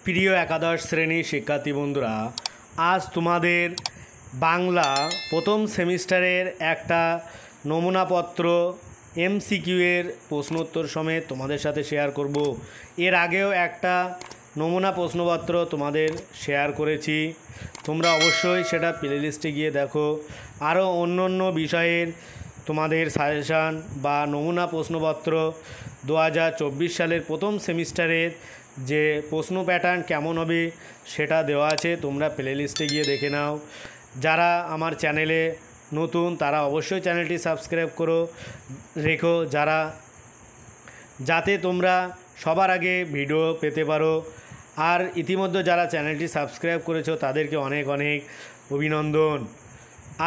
প্রিয় একাদশ শ্রেণীর শিক্ষার্থী বন্ধুরা, আজ তোমাদের বাংলা প্রথম সেমিস্টারের একটা নমুনাপত্র এমসিকিউ এর প্রশ্নোত্তর সমেত তোমাদের সাথে শেয়ার করব। এর আগেও একটা নমুনা প্রশ্নপত্র তোমাদের শেয়ার করেছি, তোমরা অবশ্যই সেটা প্লেলিস্টে গিয়ে দেখো। আরও অন্য অন্য বিষয়ের তোমাদের সাজেশান বা নমুনা প্রশ্নপত্র 2024 সালের প্রথম সেমিস্টারের যে প্রশ্ন প্যাটার্ন কেমন হবে সেটা দেওয়া আছে, তোমরা প্লেলিস্টে গিয়ে দেখে নাও। যারা আমার চ্যানেলে নতুন তারা অবশ্যই চ্যানেলটি সাবস্ক্রাইব করো রেখো, যাতে তোমরা সবার আগে ভিডিও পেতে পারো। আর ইতিমধ্যে যারা চ্যানেলটি সাবস্ক্রাইব করেছো তাদেরকে অনেক অনেক অভিনন্দন।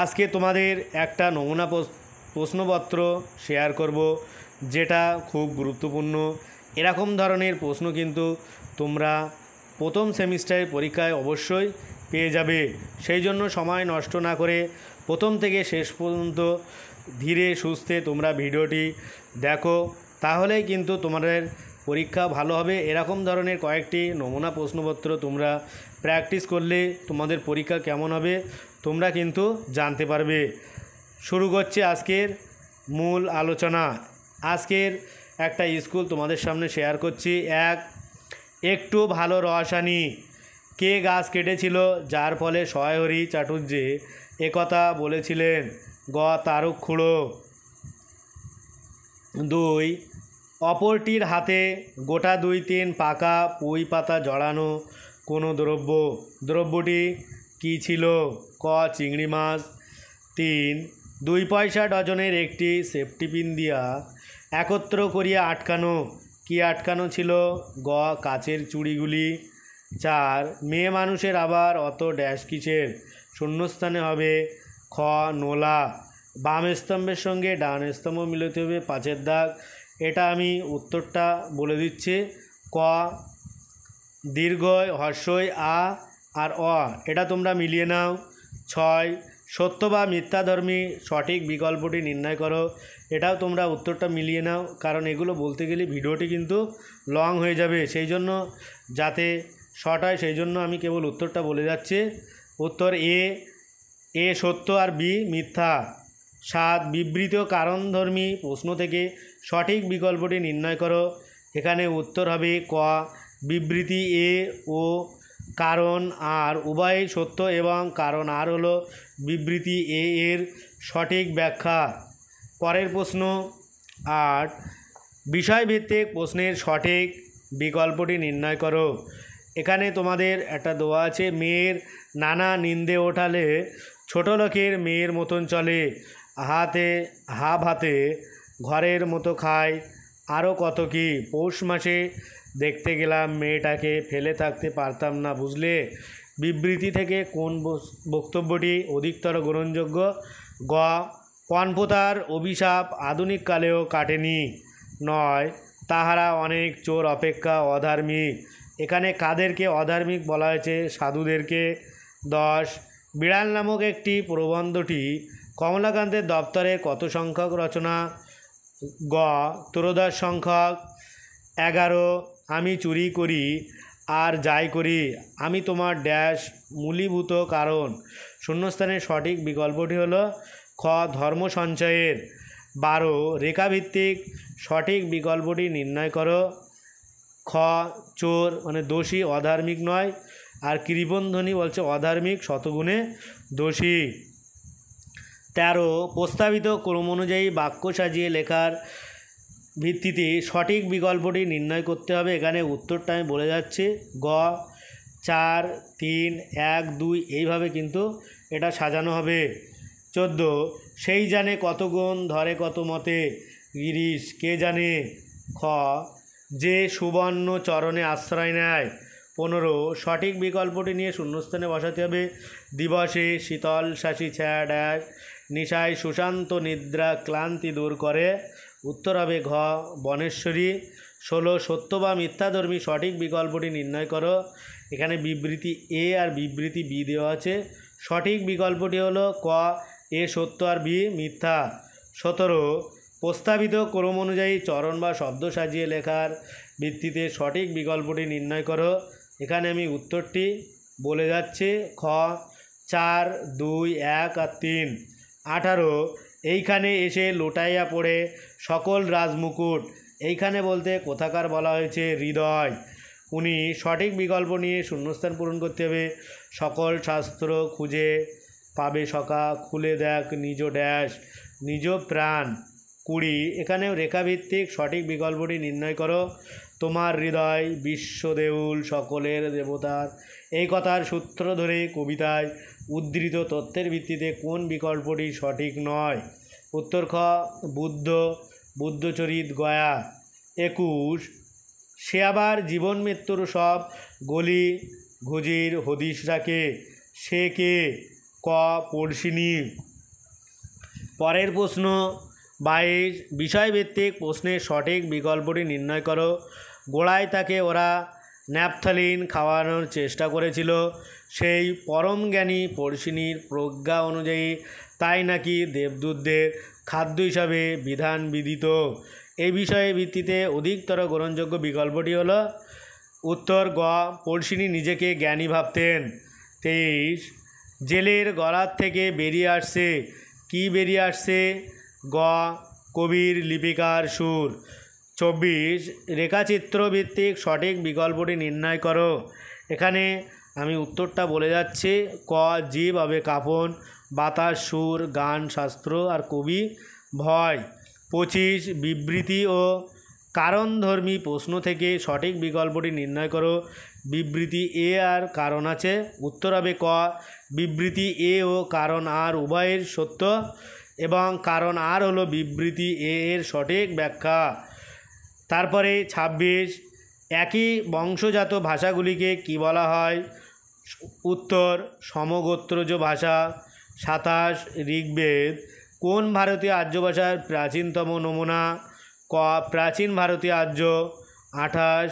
আজকে তোমাদের একটা নমুনা প্রশ্নপত্র শেয়ার করব, যেটা খুব গুরুত্বপূর্ণ। এরকম ধরনের প্রশ্ন কিন্তু তোমরা প্রথম সেমিস্টারের পরীক্ষায় অবশ্যই পেয়ে যাবে। সেই জন্য সময় নষ্ট না করে প্রথম থেকে শেষ পর্যন্ত ধীরে সুস্থে তোমরা ভিডিওটি দেখো, তাহলেই কিন্তু তোমাদের পরীক্ষা ভালো হবে। এরকম ধরনের কয়েকটি নমুনা প্রশ্নপত্র তোমরা প্র্যাকটিস করলে তোমাদের পরীক্ষা কেমন হবে তোমরা কিন্তু জানতে পারবে। শুরু করছে আজকের মূল আলোচনা। আজকের একটা স্কুল তোমাদের সামনে শেয়ার করছি। একটু ভালো রসানি। কে গাছ কেটেছিল যার ফলে সহায়হরি চাটুর্যে একথা বলেছিলেন? গ. তারক খুড়ো। 2. অপরটির হাতে গোটা 2-3 পাকা পুঁই পাতা জড়ানো কোনো দ্রব্য। দ্রব্যটি কী ছিল? ক. চিংড়ি মাছ। 3. 2 পয়সা ডজনের একটি সেফটি পিন দিয়া একত্র করিয়া আটকানো। কি আটকানো ছিল? গ. কাচের চুড়িগুলি। 4. মেয়ে মানুষের আবার অত ড্যাশ কিসের? শূন্যস্থানে হবে খ. নোলা। বাম স্তম্ভের সঙ্গে ডান স্তম্ভ মিলতে হবে 5-এর দাগ। এটা আমি উত্তরটা বলে দিচ্ছি। ক. দীর্ঘয় হর্ষই আ আর অ, এটা তোমরা মিলিয়ে নাও। 6. সত্য বা মিথ্যাধর্মী সঠিক বিকল্পটি নির্ণয় করো। এটাও তোমরা উত্তরটা মিলিয়ে নাও, কারণ এগুলো বলতে গেলে ভিডিওটি কিন্তু লং হয়ে যাবে। সেই জন্য যাতে শর্ট হয় সেই জন্য আমি কেবল উত্তরটা বলে যাচ্ছি। উত্তর এ সত্য আর বি মিথ্যা। 7. বিবৃত কারণধর্মী প্রশ্ন থেকে সঠিক বিকল্পটি নির্ণয় করো। এখানে উত্তর হবে ক. বিবৃতি এ ও কারণ আর উভয়ই সত্য এবং কারণ আর হলো বিবৃতি এ এর সঠিক ব্যাখ্যা। পরের প্রশ্ন 8. বিষয়ভিত্তিক প্রশ্নের সঠিক বিকল্পটি নির্ণয় করো। এখানে তোমাদের একটা দোয়া আছে। মেয়ের নানা নিন্দে ওঠালে ছোট লোকের মেয়ের মতন চলে, হাতে ঘরের মতো খায়, আরও কত কি। পৌষ মাসে দেখতে গেলাম মেয়েটাকে, ফেলে থাকতে পারতাম না বুঝলে। বিবৃতি থেকে কোন বক্তব্যটি অধিকতর গ্রহণযোগ্য? গ. পণপ্রথার অভিশাপ আধুনিক কালেও কাটেনি। 9. তাহারা অনেক চোর অপেক্ষা অধার্মিক। এখানে কাদেরকে অধার্মিক বলা হয়েছে? সাধুদেরকে। 10. বিড়াল নামক একটি প্রবন্ধটি কমলাকান্তের দপ্তরের কত সংখ্যক রচনা? গ. 13 সংখ্যক। 11. আমি চুরি করি আর যাই করি আমি তোমার ড্যাশ মূলীভূত কারণ। শূন্যস্থানের সঠিক বিকল্পটি হলো খ. ধর্ম সঞ্চয়ের। 12. রেখাভিত্তিক সঠিক বিকল্পটি নির্ণয় করো। খ. চোর মানে দোষী, অধার্মিক নয়। আর কৃপণধ্বনি বলছে অধার্মিক, শতগুণে দোষী। 13. প্রস্তাবিত ক্রম অনুযায়ী বাক্য সাজিয়ে লেখার ভিত্তিতে সঠিক বিকল্পটি নির্ণয় করতে হবে। এখানে উত্তরটা আমি বলে যাচ্ছি। গ. 4, 3, 1, 2 এইভাবে কিন্তু এটা সাজানো হবে। 14. সেই জানে কত গুণ ধরে কত মতে গিরিশ, কে জানে? খ. যে সুবর্ণ চরণে আশ্রয় নেয়। 15. সঠিক বিকল্পটি নিয়ে শূন্যস্থানে বসাতে হবে। দিবসে শীতল শাসি ছায়া ড্যাশ নিশায় সুশান্ত নিদ্রা ক্লান্তি দূর করে। উত্তর হবে ঘ. বনেশ্বরী। 16. সত্য বা মিথ্যাধর্মী সঠিক বিকল্পটি নির্ণয় করো। এখানে বিবৃতি এ আর বিবৃতি বি দেওয়া আছে। সঠিক বিকল্পটি হলো ক. এ সত্য আর বি মিথ্যা। 17. প্রস্তাবিত ক্রম অনুযায়ী চরণ বা শব্দ সাজিয়ে লেখার ভিত্তিতে সঠিক বিকল্পটি নির্ণয় করো। এখানে আমি উত্তরটি বলে যাচ্ছি। খ 4, 2, 1 আর 3। 18 এইখানে এসে লোটাইয়া পড়ে সকল রাজমুকুট। এইখানে বলতে কোথাকার বলা হয়েছে হৃদয়। 19 সঠিক বিকল্প নিয়ে শূন্যস্থান পূরণ করতে হবে। সকল শাস্ত্র খুঁজে পাবে সখা, খুলে দেখ নিজ ড্যাশ নিজ প্রাণ। 20 এখানেও রেখাভিত্তিক সঠিক বিকল্পটি নির্ণয় করো। তোমার হৃদয় বিশ্বদেউল সকলের দেবতার। এই কথার সূত্র ধরে কবিতায় উদ্ধৃত তথ্যের ভিত্তিতে কোন বিকল্পটি সঠিক নয়? উত্তর খ বুদ্ধচরিত গয়া। 21 সে আবার জীবন মৃত্যুর সব গলি ঘুজির হদিশ রাখে, সে কে? ক পড়শিনী। পরের প্রশ্ন 22 বিষয়ভিত্তিক প্রশ্নের সঠিক বিকল্পটি নির্ণয় করো। গোড়ায় তাকে ওরা ন্যাপথালিন খাওয়ানোর চেষ্টা করেছিল, সেই পরম জ্ঞানী পড়শিনীর প্রজ্ঞা অনুযায়ী তাই নাকি দেবদূতদের খাদ্য হিসাবে বিধান বিদিত। এই বিষয়ে ভিত্তিতে অধিকতর গ্রহণযোগ্য বিকল্পটি হলো উত্তর গ পড়শিনী নিজেকে জ্ঞানী ভাবতেন। 23 জেলের গলার থেকে বেরিয়ে আসছে, কি বেরিয়ে আসছে? গ কবির লিপিকার সুর। 24 রেখাচিত্র ভিত্তিক সঠিক বিকল্পটি নির্ণয় করো। এখানে আমি উত্তরটা বলে যাচ্ছি। ক জীব হবে কাপন, বাতাস সুর, গান শাস্ত্র আর কবি ভয়। 25 বিবৃতি ও কারণধর্মী প্রশ্ন থেকে সঠিক বিকল্পটি নির্ণয় করো। বিবৃতি এ আর কারণ আছে, উত্তর হবে ক বিবৃতি এ ও কারণ আর উভয়ের সত্য এবং কারণ আর হলো বিবৃতি এ এর সঠিক ব্যাখ্যা। তারপরে 26 একই বংশজাত ভাষাগুলিকে কি বলা হয়? উত্তর সমগোত্রজ ভাষা। 27 ঋগ্বেদ কোন ভারতীয় আর্য ভাষার প্রাচীনতম নমুনা? ক প্রাচীন ভারতীয় আর্য। 28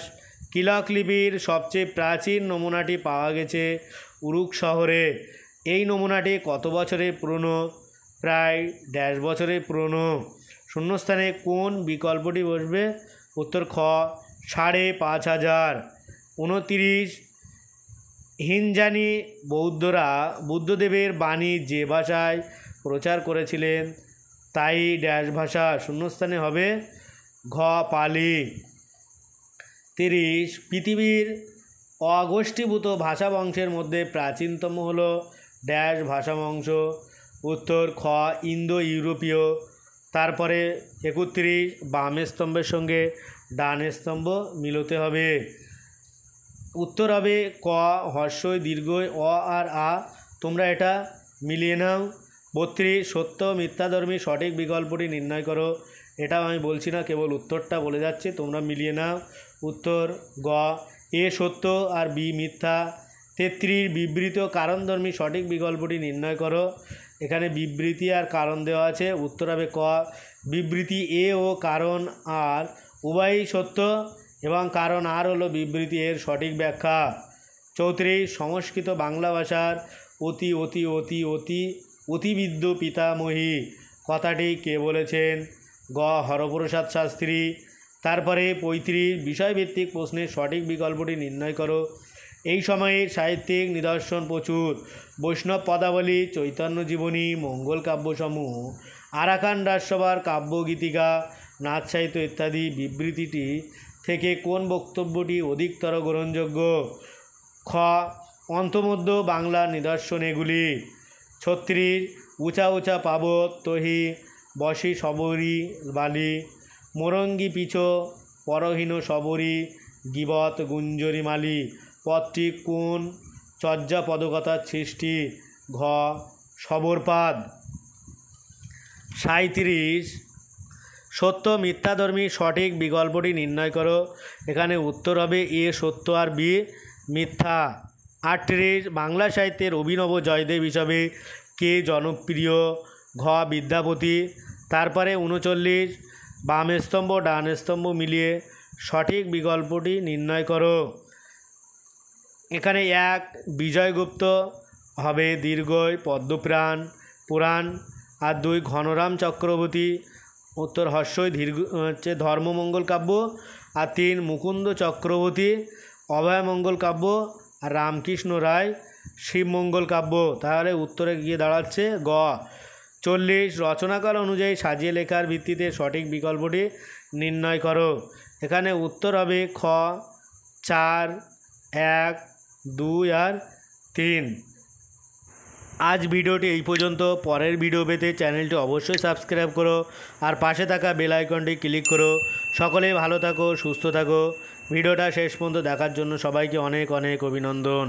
কিলক লিপির সবচেয়ে প্রাচীন নমুনাটি পাওয়া গেছে উরুক শহরে। এই নমুনাটি কত বছরের পুরনো? প্রায় 1.5 বছরের পুরনো। শূন্যস্থানে কোন বিকল্পটি বসবে? উত্তর খ 5500। 29 হিনজানি বৌদ্ধরা বুদ্ধদেবের বাণী যে ভাষায় প্রচার করেছিলেন তাই ড্যাশ ভাষা। শূন্যস্থানে হবে ঘ পালি। 30 পৃথিবীর অগোষ্ঠীভূত ভাষা বংশের মধ্যে প্রাচীনতম হল ড্যাশ ভাষা বংশ। উত্তর খ ইন্দো ইউরোপীয়। তারপরে 31 বাম স্তম্ভের সঙ্গে ডান স্তম্ভ মিলতে হবে। উত্তর হবে ক হর্ষই দীর্ঘই অ আর আ। তোমরা এটা মিলিয়ে নাও। 32 সত্য মিথ্যাধর্মী সঠিক বিকল্পটি নির্ণয় করো। এটাও আমি বলছি না, কেবল উত্তরটা বলে যাচ্ছি, তোমরা মিলিয়ে নাও। উত্তর গ এ সত্য আর বি মিথ্যা। 33 বিবৃত কারণধর্মী সঠিক বিকল্পটি নির্ণয় করো। এখানে বিবৃতি আর কারণ দেওয়া আছে, উত্তর হবে ক বিবৃতি এ ও কারণ আর উভয়ই সত্য এবং কারণ আর হলো বিবৃতি এর সঠিক ব্যাখ্যা। 34 সংস্কৃত বাংলা ভাষার অতি অতি অতি অতি অতিবিদ্য পিতামহী কথাটি কে বলেছেন? গ হরপ্রসাদ শাস্ত্রী। তারপরে 35 বিষয়ভিত্তিক প্রশ্নের সঠিক বিকল্পটি নির্ণয় করো। এই সময়ের সাহিত্যিক নিদর্শন প্রচুর। বৈষ্ণব পদাবলী, চৈতন্য জীবনী, মঙ্গল কাব্যসমূহ, আরাকান রাজসভার কাব্যগীতিকা, নাচ সাহিত্য ইত্যাদি। বিবৃতিটি থেকে কোন বক্তব্যটি অধিকতর গ্রহণযোগ্য? খ অন্তমধ্য বাংলা নিদর্শন এগুলি। 36 উঁচা উঁচা পাবত তহি বসি সবরি বালি, মোরঙ্গি পিছো পরহীন সবরি গিবত গুঞ্জরি মালি। পদটি কোন চর্যা পদকথার সৃষ্টি? ঘ সবরপাদ। 37 সত্য মিথ্যাধর্মী সঠিক বিকল্পটি নির্ণয় করো। এখানে উত্তর হবে এ সত্য আর বি মিথ্যা। 38 বাংলা সাহিত্যের অভিনব জয়দেব হিসাবে কে জনপ্রিয়? ঘ বিদ্যাপতি। তারপরে 39 বাম স্তম্ভ ডান স্তম্ভ মিলিয়ে সঠিক বিকল্পটি নির্ণয় করো। এখানে 1 বিজয়গুপ্ত হবে দীর্ঘই পদ্মপুরাণ পুরাণ আর 2 ঘনরাম চক্রবর্তী। উত্তর হর্ষই দীর্ঘ হচ্ছে ধর্মমঙ্গল কাব্য আর 3 মুকুন্দ চক্রবর্তী অভয়মঙ্গল কাব্য আর রামকৃষ্ণ রায় শিবমঙ্গল কাব্য। তাহলে উত্তরে গিয়ে দাঁড়াচ্ছে গ। 40 রচনাকাল অনুযায়ী সাজিয়ে লেখার ভিত্তিতে সঠিক বিকল্পটি নির্ণয় করো। এখানে উত্তর হবে খ 4, 1, 2 আর 3। আজ ভিডিওটি এই পর্যন্ত। পরের ভিডিও পেতে চ্যানেলটি অবশ্যই সাবস্ক্রাইব করো আর পাশে থাকা বেল আইকনটি ক্লিক করো। সকলেই ভালো থাকো, সুস্থ থাকো। ভিডিওটা শেষ পর্যন্ত দেখার জন্য সবাইকে অনেক অনেক অভিনন্দন।